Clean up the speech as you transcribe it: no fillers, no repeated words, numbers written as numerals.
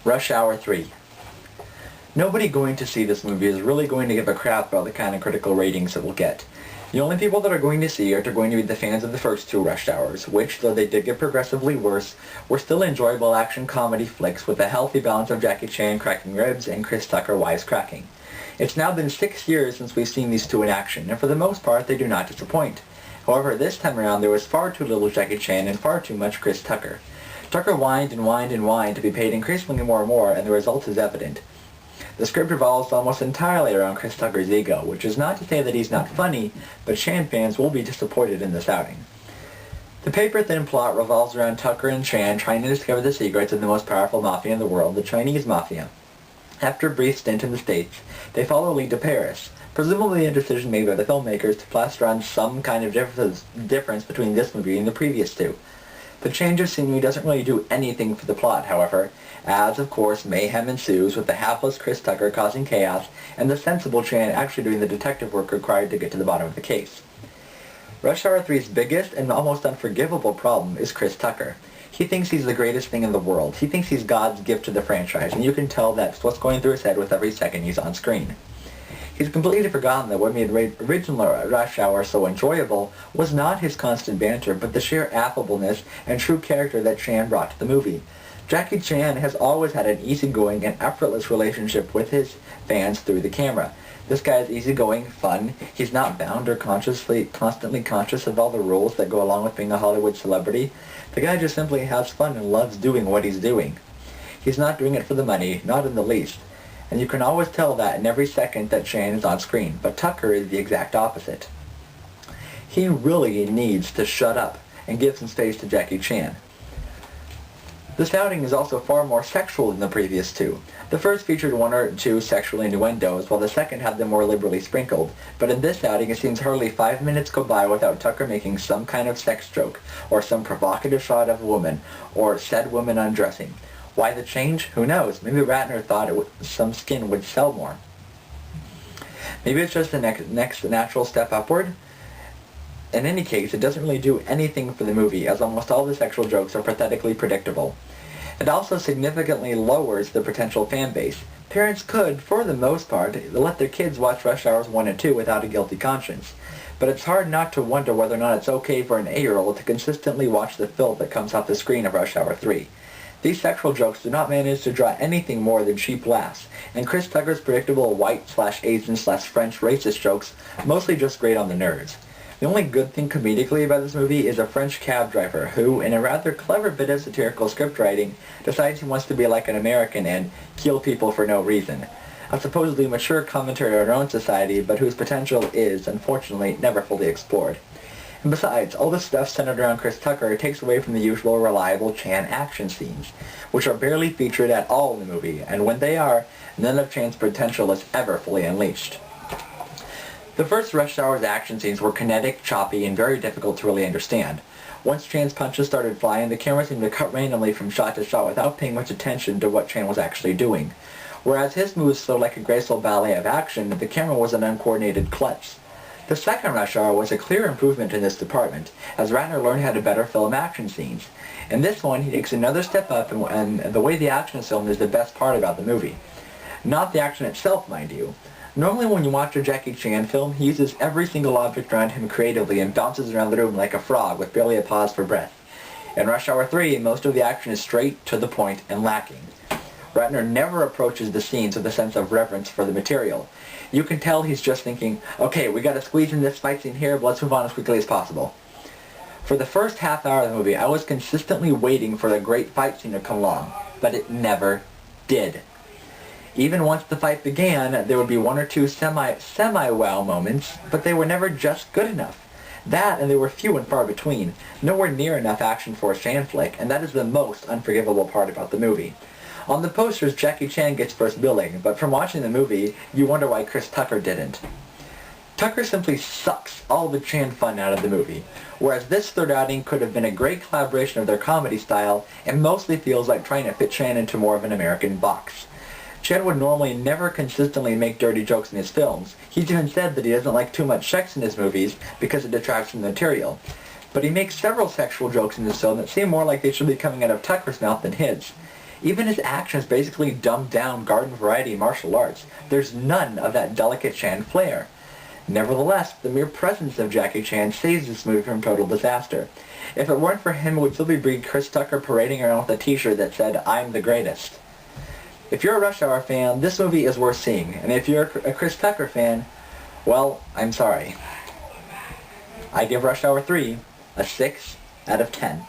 Rush Hour 3. Nobody going to see this movie is really going to give a crap about the kind of critical ratings it will get. The only people that are going to see it are going to be the fans of the first two Rush Hours, which, though they did get progressively worse, were still enjoyable action comedy flicks with a healthy balance of Jackie Chan cracking ribs and Chris Tucker wisecracking. It's now been 6 years since we've seen these two in action, and for the most part they do not disappoint. However, this time around there was far too little Jackie Chan and far too much Chris Tucker. Tucker whined and whined and whined to be paid increasingly more and more, and the result is evident. The script revolves almost entirely around Chris Tucker's ego, which is not to say that he's not funny, but Chan fans will be disappointed in this outing. The paper-thin plot revolves around Tucker and Chan trying to discover the secrets of the most powerful mafia in the world, the Chinese mafia. After a brief stint in the States, they follow a lead to Paris, presumably a decision made by the filmmakers to plaster on some kind of difference between this movie and the previous two. The change of scenery doesn't really do anything for the plot, however, as, of course, mayhem ensues with the hapless Chris Tucker causing chaos and the sensible Chan actually doing the detective work required to get to the bottom of the case. Rush Hour 3's biggest and almost unforgivable problem is Chris Tucker. He thinks he's the greatest thing in the world. He thinks he's God's gift to the franchise, and you can tell that's what's going through his head with every second he's on screen. He's completely forgotten that what made the original Rush Hour so enjoyable was not his constant banter, but the sheer affableness and true character that Chan brought to the movie. Jackie Chan has always had an easygoing and effortless relationship with his fans through the camera. This guy is easygoing, fun, he's not bound or constantly conscious of all the rules that go along with being a Hollywood celebrity. The guy just simply has fun and loves doing what he's doing. He's not doing it for the money, not in the least. And you can always tell that in every second that Chan is on screen, but Tucker is the exact opposite. He really needs to shut up and give some space to Jackie Chan. This outing is also far more sexual than the previous two. The first featured one or two sexual innuendos, while the second had them more liberally sprinkled. But in this outing, it seems hardly 5 minutes go by without Tucker making some kind of sex joke, or some provocative shot of a woman, or said woman undressing. Why the change? Who knows? Maybe Ratner thought some skin would sell more. Maybe it's just the next natural step upward? In any case, it doesn't really do anything for the movie, as almost all the sexual jokes are pathetically predictable. It also significantly lowers the potential fan base. Parents could, for the most part, let their kids watch Rush Hours 1 and 2 without a guilty conscience. But it's hard not to wonder whether or not it's okay for an 8-year-old to consistently watch the filth that comes off the screen of Rush Hour 3. These sexual jokes do not manage to draw anything more than cheap laughs, and Chris Tucker's predictable white/Asian/French racist jokes mostly just grate on the nerves. The only good thing comedically about this movie is a French cab driver who, in a rather clever bit of satirical script writing, decides he wants to be like an American and kill people for no reason. A supposedly mature commentary on our own society, but whose potential is, unfortunately, never fully explored. And besides, all this stuff centered around Chris Tucker takes away from the usual reliable Chan action scenes, which are barely featured at all in the movie, and when they are, none of Chan's potential is ever fully unleashed. The first Rush Hour's action scenes were kinetic, choppy, and very difficult to really understand. Once Chan's punches started flying, the camera seemed to cut randomly from shot to shot without paying much attention to what Chan was actually doing. Whereas his moves flowed like a graceful ballet of action, the camera was an uncoordinated klutz. The second Rush Hour was a clear improvement in this department, as Ratner learned how to better film action scenes. In this one, he takes another step up, and the way the action is filmed is the best part about the movie. Not the action itself, mind you. Normally when you watch a Jackie Chan film, he uses every single object around him creatively and bounces around the room like a frog with barely a pause for breath. In Rush Hour 3, most of the action is straight, to the point, and lacking. Ratner never approaches the scenes with a sense of reverence for the material. You can tell he's just thinking, okay, we gotta squeeze in this fight scene here, but let's move on as quickly as possible. For the first half hour of the movie, I was consistently waiting for the great fight scene to come along, but it never did. Even once the fight began, there would be one or two semi-wow moments, but they were never just good enough. That, and they were few and far between, nowhere near enough action for a Chan flick, and that is the most unforgivable part about the movie. On the posters, Jackie Chan gets first billing, but from watching the movie, you wonder why Chris Tucker didn't. Tucker simply sucks all the Chan fun out of the movie, whereas this third outing could have been a great collaboration of their comedy style, and mostly feels like trying to fit Chan into more of an American box. Chan would normally never consistently make dirty jokes in his films. He's even said that he doesn't like too much sex in his movies because it detracts from the material. But he makes several sexual jokes in this film that seem more like they should be coming out of Tucker's mouth than his. Even his action is basically dumbed down garden variety martial arts. There's none of that delicate Chan flair. Nevertheless, the mere presence of Jackie Chan saves this movie from total disaster. If it weren't for him, it would still be Chris Tucker parading around with a t-shirt that said, "I'm the greatest." If you're a Rush Hour fan, this movie is worth seeing. And if you're a Chris Tucker fan, well, I'm sorry. I give Rush Hour 3 a 6 out of 10.